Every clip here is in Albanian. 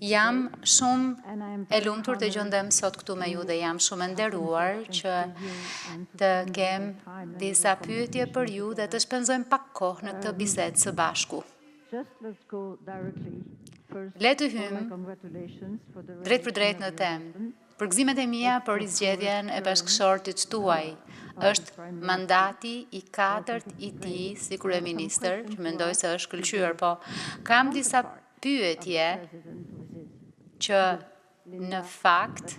Jam shumë e lumtur të gjendem sot këtu me ju dhe jam shumë e nderuar që të kem disa pyetje për ju dhe të shpenzojmë pak kohë në këtë bisedë së bashku. Le të hymë drejt për drejt në temë. Përgëzimet e mia për zgjedhjen e bashkëshortit tuaj është mandati i 4 i tij si kryeministër, që mendoj se është shkëlqyer, po kam disa pyetje që në fakt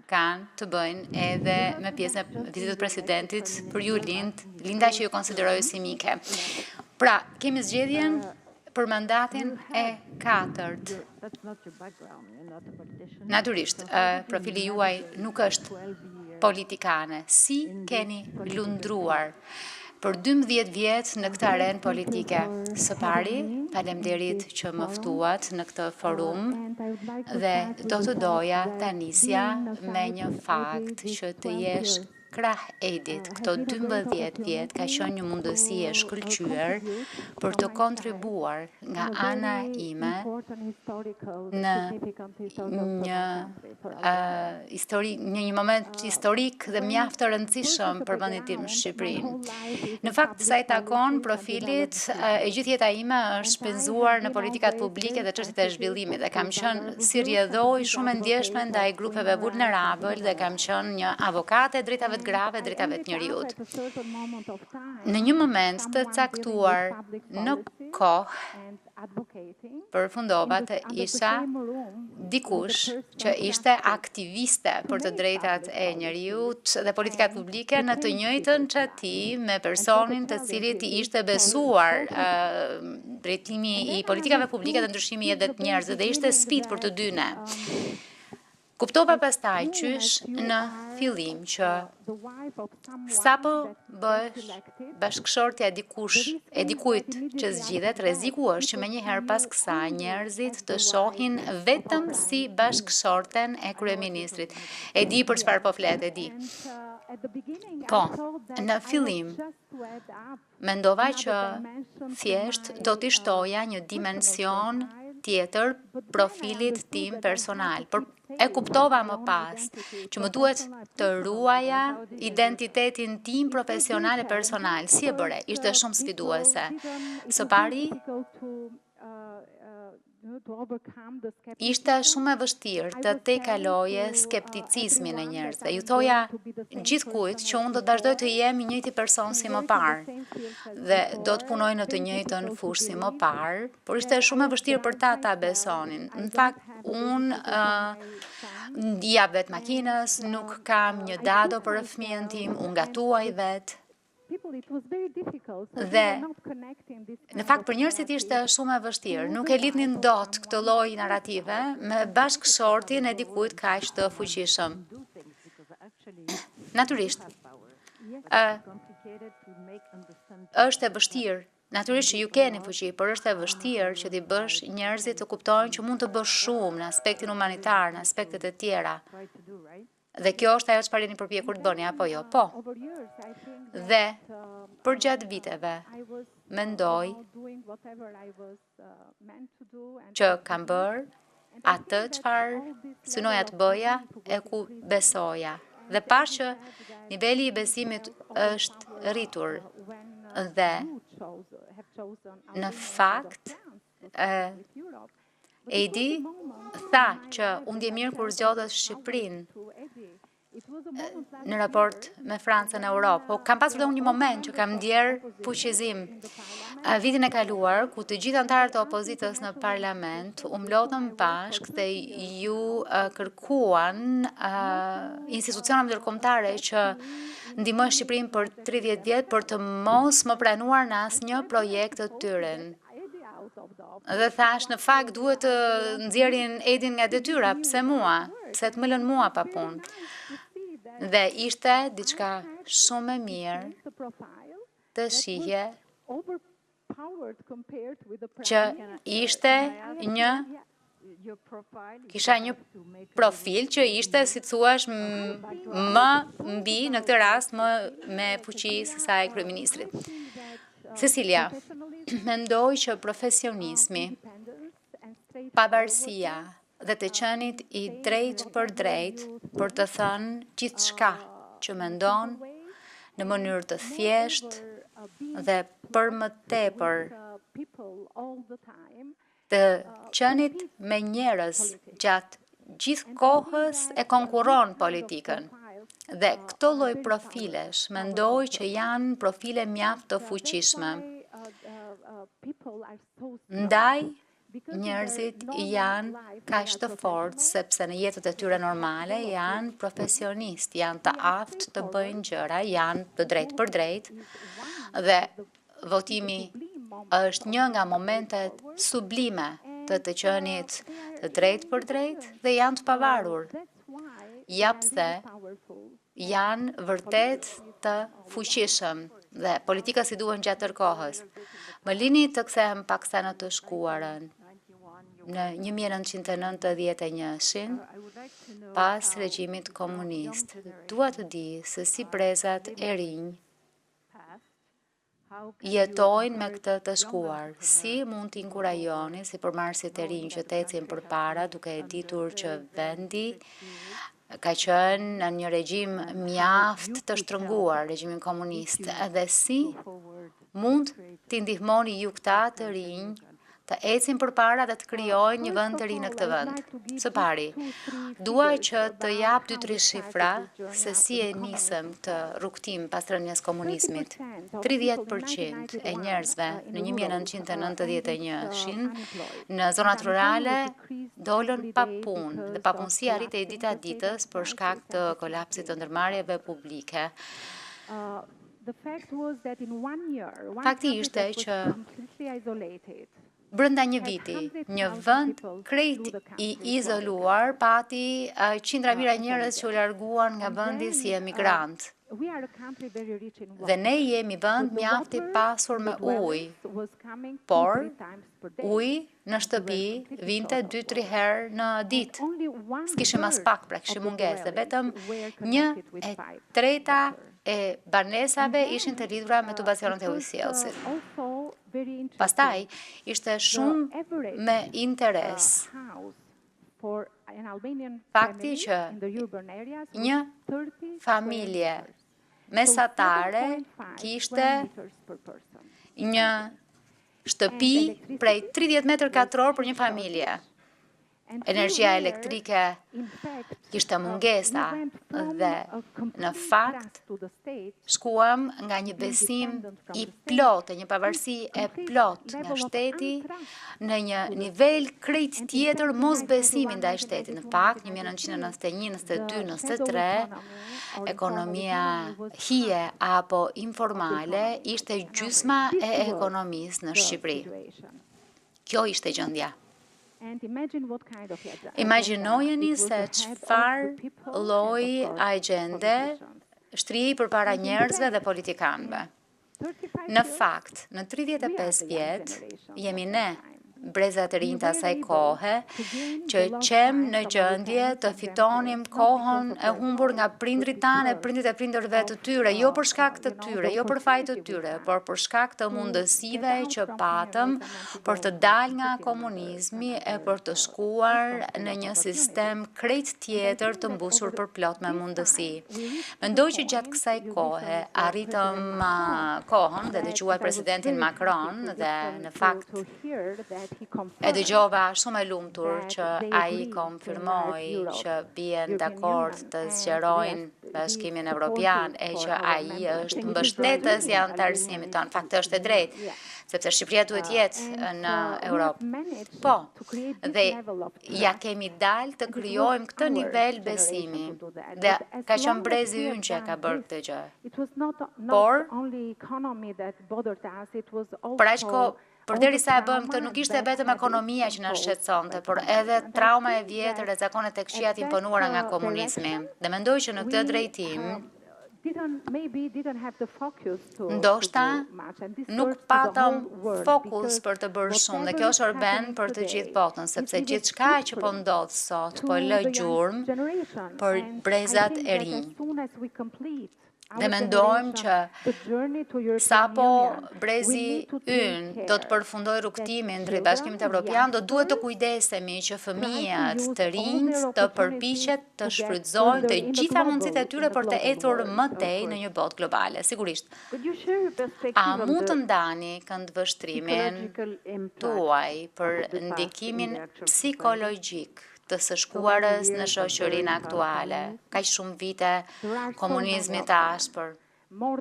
kanë të bëjnë edhe me pjesën e vizitës së presidentit për ju Linda që ju konsideroj si mike. Pra, kemi zgjedhjen për mandatin e 4. Natyrisht, profili juaj nuk është politikane. Si keni lundruar për 12 vjet në këtë arenë politike? Së pari, faleminderit që më ftuat në këtë forum dhe do të doja ta nisja me një fakt që të jesh krah Edit. Këto 12 vjet ka qenë një mundësi e shkëlqyer për të kontribuar nga ana ime në një moment historik dhe mjaft të rëndësishëm për vendin tim Shqipërinë. Në fakt, sa i takon profilit, e gjithë jeta ime është shpenzuar në politikat publike dhe çështjet e zhvillimit dhe kam qenë si rrjedhoj shumë e ndjeshme ndaj grupeve vulnerabël dhe kam qenë një avokate e drejtave të grave, drejtave të njerëzit. Në një moment të caktuar në kohë përfundova të isha dikush që ishte aktiviste për të drejtat e njerëzit dhe politikat publike në të njëjtën çati me personin të cilit i ishte besuar drejtimi i politikave publike dhe ndryshimi i jetës së njerëzve dhe ishte sfidë për të dy ne. Kuptova pastaj qysh në fillim që sapo bësh bashkëshortja e dikujt që zgjidhet, rreziku është që menjëherë pas kësaj njerëzit të shohin vetëm si bashkëshorten e kryeministrit. E di për çfarë po flet, e di. Po, në fillim mendova që thjesht do t'i shtoja një dimension tjetër profilit tim personal, por e kuptova më pas që më duhet të ruaja identitetin tim profesional e personal. Si e bëre? Ishte shumë sfiduese. Së pari, ishte shumë e vështirë të tejkaloje skepticizmin e njerëzve. Ju thoja gjithkujt që unë do të vazhdoj të jem i njëjti person si më parë dhe do të punoj në të njëjtën fushë si më parë, por ishte shumë e vështirë për ta besonin. Në fakt, unë jap vetë makinës, nuk kam një dado për fëmijën tim, unë gatuaj vetë. Dhe në fakt për njerëzit ishte shumë e vështirë, nuk e lidhnin dot këtë lloj narrative me bashkëshortin e dikujt kaq të fuqishëm. Natyrisht, është e vështirë. Natyrisht që ju keni fuqi, por është e vështirë që t'i bësh njerëzit të kuptojnë që mund të bësh shumë në aspektin humanitar, në aspektet e tjera. Dhe kjo është ajo çfarë jeni përpjekur të bëni, apo jo? Po. Dhe përgjatë viteve mendoj që kam bërë atë çfarë synoja të bëja e ku besoja. Dhe pash që niveli i besimit është rritur dhe në fakt Edi tha që unë ndjej mirë kur zgjodhet Shqipërinë në raport me Francën e Europë. Po kam pasur edhe një moment që kam ndjer fuqizim. Vitin e kaluar, ku të gjithë anëtarët e opozitës në parlament u mblodhën bashkë dhe ju kërkuan institucioneve ndërkombëtare që ndihmojnë Shqipërinë për 30 vjet për të mos më pranuar në asnjë projekt të tyre. Dhe thash, në fakt duhet të nxjerrin Edin nga detyra, pse mua? Pse të më lën mua pa punë? Dhe ishte diçka shumë e mirë të shihje që ishte kisha një profil që ishte, si thuash, më mbi në këtë rast më me fuqi se sa e kryeministrit. Cecilia, mendoj që profesionizmi pavarësia dhe të qenit I drejt për të thënë gjithçka që mendon në mënyrë të thjeshtë dhe për më tepër të qenit me njerëz gjatë gjithë kohës e konkuron politikën. Dhe këto lloj profilesh mendoj që janë profile mjaft të fuqishme. Ndaj, njerëzit janë kaq të fortë sepse në jetët e tyre normale janë profesionistë, janë të aftë të bëjnë gjëra, janë të drejtë për drejtë dhe votimi është një nga momentet sublime të qenit të drejtë për drejtë dhe janë të pavarur. Ja pse janë vërtet të fuqishëm dhe politikës I duhen gjatë tërë kohës. Më lini të kthehem paksa në të shkuarën. Në 1991, pas regjimit komunist, dua të di se si brezat e rinj jetojnë me këtë të shkuar, si mund t'i inkurajoni si përmarrësit e rinj që të ecin përpara duke e ditur që vendi ka qenë në një regjim mjaft të shtrënguar, regjimin komunist, edhe si mund t'i ndihmoni ju këta të rinj të ecin përpara dhe të krijojnë një vend të ri në këtë vend. Së pari, dua që të jap 2-3 shifra se si e nisëm këtë rrugtim pas rënies komunizmit. 30% e njerëzve në 1991 në zonat rurale dolën pa punë dhe papunësia arritej dita ditës për shkak të kolapsit të ndërmarrjeve publike. Fakti ishte që brenda një viti, një vend krejt I izoluar pati qindra mijëra njerëz që u larguan nga vendi si emigrant. Dhe ne jemi vend mjaft I pasur me ujë, por uji në shtëpi vinte 2-3 herë në ditë. S'kishim as pak, pra kishim mungesë, vetëm 1/3 e banesave ishin të lidhura me tubacionet e ujësjellësit. Pastaj, ishte shumë me interes fakti që një familje mesatare kishte një shtëpi prej 30 metër katror për një familje. Energjia elektrike kishte mungesa dhe në fakt shkuam nga një besim I plot, një pavarësi e plot nga shteti në një nivel krejt tjetër mos besimi ndaj shtetit. Në fakt, 1991, 92, 93, ekonomia hije apo informale ishte gjysma e ekonomisë në Shqipëri. Kjo ishte gjendja. Imagjinojeni se çfarë lloji agjende shtrihej përpara njerëzve dhe politikanëve. Në fakt, në 35 vjet jemi ne, brezat e rinj të asaj kohe, që qem në gjendje të fitonim kohën e humbur nga prindrit tanë e prindrit e prindërve të tyre, jo për shkak të tyre, jo për fajt të tyre, por për shkak të mundësive që patëm për të dalë nga komunizmi e për të shkuar në një sistem krejt tjetër të mbusur për plot me mundësi. Mendoj që gjatë kësaj kohe arritëm kohën dhe dëgjuaj presidentin Macron dhe në fakt e dëgjova shumë e lumtur që ai konfirmoi që bien dakord të zgjerojnë Bashkimin Evropian e që ai është mbështetës I antarësimit tonë. Fakt është e drejtë, sepse Shqipëria duhet jetë në Europë. Po, dhe ja kemi dalë të krijojmë këtë nivel besimi. Dhe ka qenë brezi ynë që ka bërë këtë gjë. Por, për aq kohë përderisa e bëjmë këtë, nuk ishte vetëm ekonomia që na shqetësonte, por edhe trauma e vjetër e zakonet e këqija të imponuara nga komunizmi. Dhe mendoj që në këtë drejtim ndoshta nuk patëm fokus për të bërë shumë dhe kjo shërben për të gjithë botën, sepse gjithçka që po ndodh sot po lë gjurmë për brezat e rinj. Dhe mendojmë që sapo brezi ynë do të përfundoj rrugtimin drejt Bashkimit Evropian, do duhet të kujdesemi që fëmijët të rinj të përpiqet të shfrytëzojnë të gjitha mundësitë e tyre për të ecur më tej në një botë globale, sigurisht. A mund të ndani këndvështrimin tuaj për ndikimin psikologjik të së shkuarës në shoqërinë aktuale? Kaq shumë vite komunizmi të ashpër,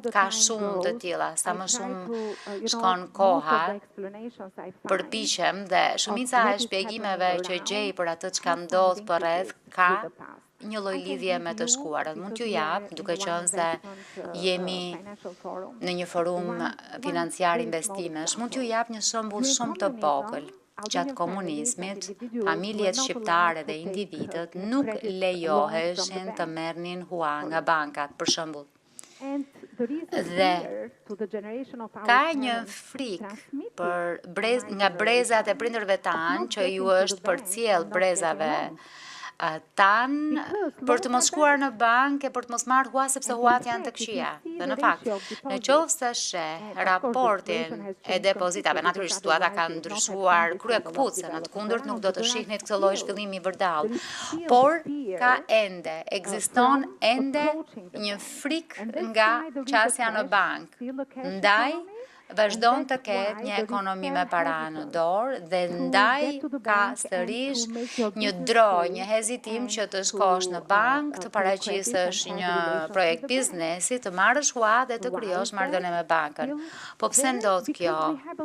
ka shumë të tilla, sa më shumë shkon koha, përpiqem dhe shumica e shpjegimeve që gjej për atë çka ndodh përreth ka një lloj lidhje me të shkuarën. Mund t'ju jap, duke qenë se jemi në një forum financiar investimesh, mund t'ju jap një shembull shumë të vogël. Gjatë komunizmit, familjet shqiptare dhe individët nuk lejoheshin të merrnin hua nga bankat, për shembull. Dhe ka një frikë nga brezat e prindërve tanë që ju është përcjell brezave tanë për të mos shkuar në bankë e për të mos marrë hua sepse huat janë të këqija. Dhe në fakt, në qoftë se sheh raportin e depozitave, natyrisht situata ka ndryshuar kryekëputse, në të kundërt nuk do të shihnit këtë lloj zhvillimi vërdall, por ekziston ende një frikë nga qasja në bankë. Ndaj vazhdon të ketë një ekonomi me para në dorë dhe ndaj ka sërish një droj, një hezitim që të shkosh në bankë, të paraqisësh një projekt biznesi, të marrësh hua dhe të krijosh marrëdhënie me bankën. Po pse ndodh kjo?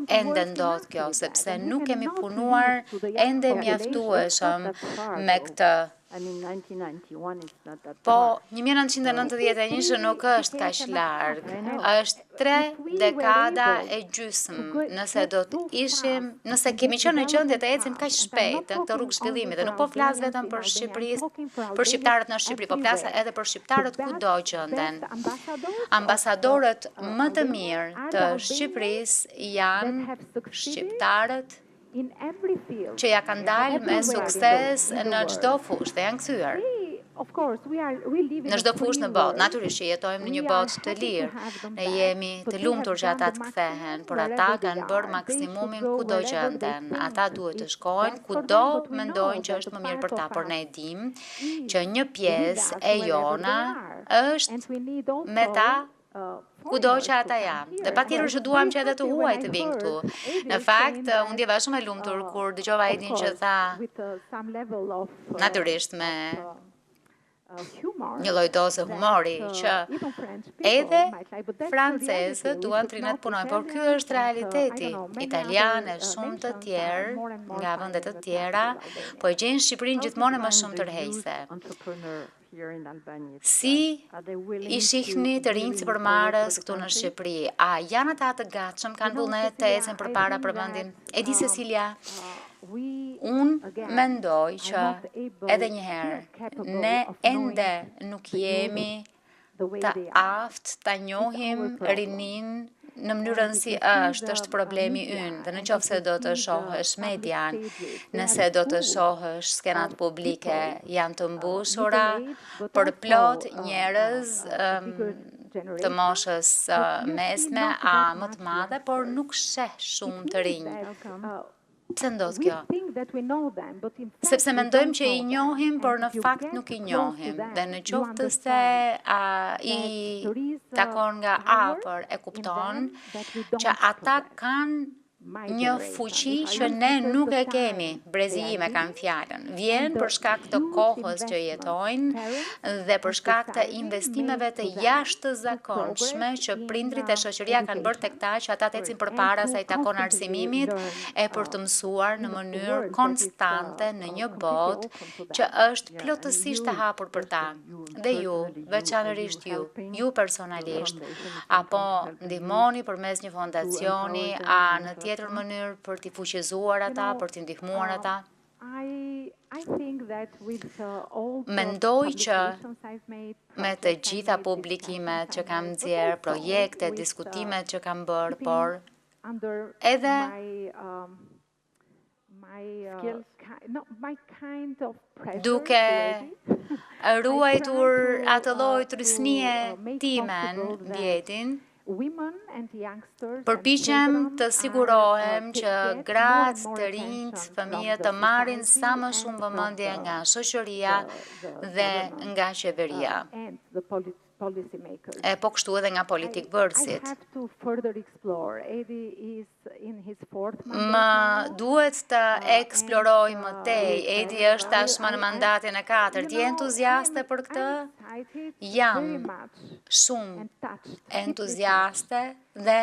Ende ndodh kjo sepse nuk kemi punuar ende mjaftueshëm me këtë. Po, 1991 nuk është kaq larg, është 3 dekada e gjysmë, nëse kemi qenë në gjendje të ecim kaq shpejt në këtë rrugë zhvillimi, dhe nuk po flas vetëm për për shqiptarët në Shqipëri, po flas edhe për shqiptarët kudo gjenden. Ambasadorët më të mirë të Shqipërisë janë shqiptarët që ja kanë dalë me sukses në çdo fushë dhe janë kthyer. Në çdo fushë në botë, natyrisht që jetojmë në një botë të lirë, ne jemi të lumtur që ata të kthehen, por ata kanë bërë maksimumin kudo gjenden. Ata duhet të shkojnë kudo mendojnë që është më mirë për ta, por ne e dimë që një pjesë e jona është me ta kudo që ata janë. Dhe patjetër që duam që edhe të huaj të vinë këtu. Në fakt, unë ndjeva shumë e lumtur kur dëgjova Edin që tha, natyrisht me një lloj doze humori, që edhe francezët duan të rinë të punojnë, por ky është realiteti. Italianë e shumë të tjerë nga vende të tjera, po e gjejnë Shqipërinë gjithmonë më shumë tërheqëse. Si i shihni të rinjtë si përmarrës këtu në Shqipëri? A janë ata të gatshëm, kanë vullnet të ecën përpara për vendin? E di Cecilia, unë mendoj që edhe një herë ne ende nuk jemi të aftë ta njohim rinin në mënyrën si është problemi ynë, dhe në qoftë se do të shohësh median, nëse do të shohësh skenat publike, janë të mbushura për plot njerëz të moshës mesme a më të madhe, por nuk sheh shumë të rinj. Pse ndodh kjo? Sepse mendojmë që i njohim, por në fakt nuk i njohim. Dhe në qoftë se i takon nga afër e kupton që ata kanë një fuqi që ne nuk e kemi. Brezi ime kanë fjalën. Vjen për shkak të kohës që jetojnë dhe për shkak të investimeve të jashtëzakonshme që prindrit e shoqëria kanë bërë tek ta, që ata të ecin përpara sa i takon arsimimit e për të mësuar në mënyrë konstante në një botë që është plotësisht e hapur për ta. Dhe ju, veçanërisht ju personalisht, apo ndihmoni përmes një fondacioni a në tjetër mënyrë për t'i fuqizuar ata, për t'i ndihmuar ata. Mendoj që me të gjitha publikimet që kam nxjerr, projekte, diskutimet që kam bërë, por edhe duke ruajtur atë lloj trysnie timen vjetin, përpiqem të sigurohem që gratë, të rinjt, fëmijët të marrin sa më shumë vëmendje nga shoqëria dhe nga qeveria. Po kështu edhe nga politikbërësit. Më duhet të eksploroj më tej. Edi është tashmë në mandatin e 4. Je entuziaste për këtë? Jam shumë entuziaste dhe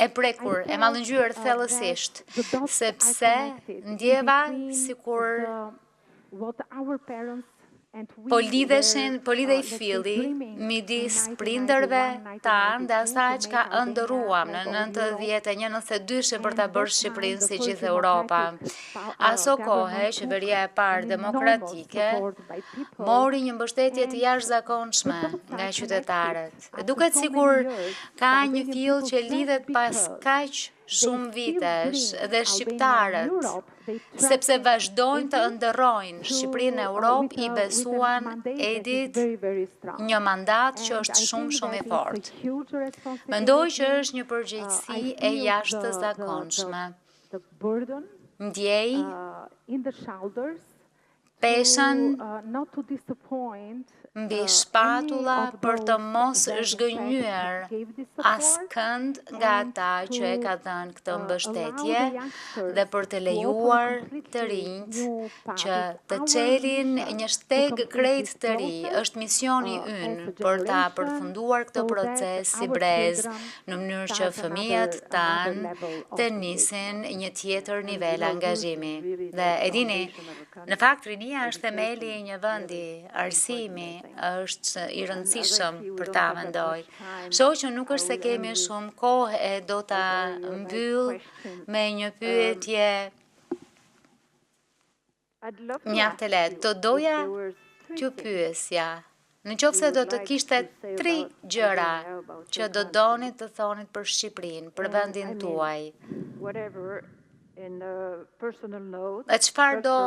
e prekur, e mallëngjyrë thellësisht, sepse ndjeva sikur po lidhej filli midis prindërve tanë dhe asaj çka ëndërruam në 91-92 për ta bërë Shqipërinë si gjithë Europa. Aso kohë, qeveria e parë demokratike mori një mbështetje të jashtëzakonshme nga qytetarët. Duket sikur ka një fill që lidhet pas kaq shumë vitesh dhe shqiptarët, sepse vazhdojnë të ëndërrojnë Shqipërinë në Europë, i besuan Edit një mandat që është shumë i fortë. Mendoj që është një përgjegjësi e jashtëzakonshme. Ndjej peshën mbi shpatulla për të mos zhgënjyer askënd nga ata që e ka dhënë këtë mbështetje dhe për të lejuar të rinjt që të çelin një shteg krejt të ri. Është misioni ynë për ta përfunduar këtë proces si brez në mënyrë që fëmijët tanë të nisin një tjetër nivel angazhimi. Dhe e dini, në fakt rinia është themeli i një vendi, arsimi është i rëndësishëm për ta mendoj. Shoh që nuk është se kemi shumë kohë e do ta mbyll me një pyetje mjaft e lehtë. Do doja t'ju pyesja, nëse do të kishte 3 gjëra që do doni të thonit për Shqipërinë, për vendin tuaj. E çfarë do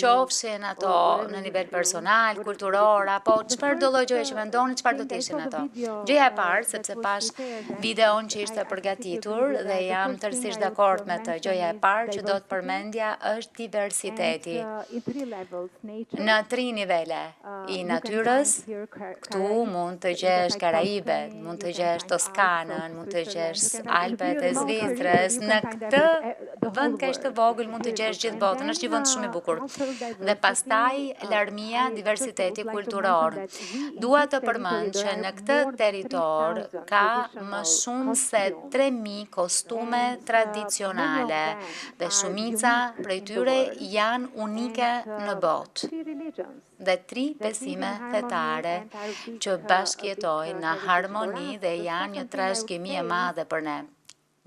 qofshin ato në nivel personal, kulturor, apo çfarë do lloj gjëje që mendoni, çfarë do të ishin ato? Gjëja e parë, sepse pash videon që ishte përgatitur dhe jam tërësisht dakord me të. Gjëja e parë që do të përmendja është diversiteti. Në 3 nivele i natyrës, këtu mund të gjesh Karajibet, mund të gjesh Toskanën, mund të gjesh Alpet e Zvicrës, në këtë vend kaq të vogël mund të gjesh gjithë botën, është një vend shumë i bukur. Dhe pastaj larmia, diversiteti kulturor. Dua të përmend që në këtë territor ka më shumë se 3000 kostume tradicionale dhe shumica prej tyre janë unike në botë. Dhe 3 besime fetare që bashkëjetojnë në harmoni dhe janë një trashëgimi e madhe për ne.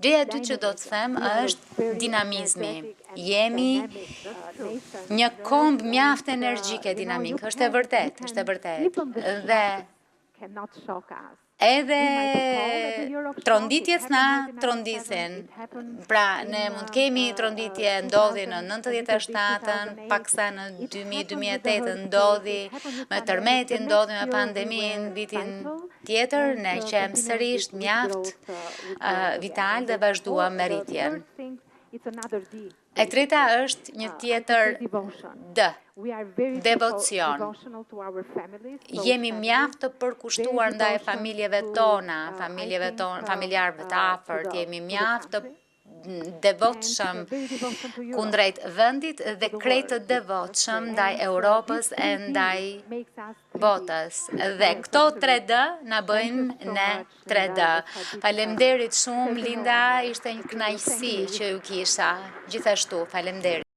Gjëja e dytë që do të them është dinamizmi. Jemi një komb mjaft energjike dinamik, është e vërtet. Dhe edhe tronditjet na trondisin. Pra, ne mund të kemi tronditje ndodhi në 97-ën, paksa në 2000-2008 ndodhi me tërmetin, ndodhi me pandemin, vitin tjetër, ne qem sërish mjaft vital dhe vazhduam me rritjen. E treta është një tjetër D, devocion. Jemi mjaft të përkushtuar ndaj familjeve tona, familjarëve të afërt, jemi mjaft të devotshëm kundrejt vendit dhe krejt të devotshëm ndaj Europës e ndaj botës. Dhe këto 3D na bëjnë ne 3D. Faleminderit shumë Linda, ishte një kënaqësi që ju kisha. Gjithashtu, faleminderit.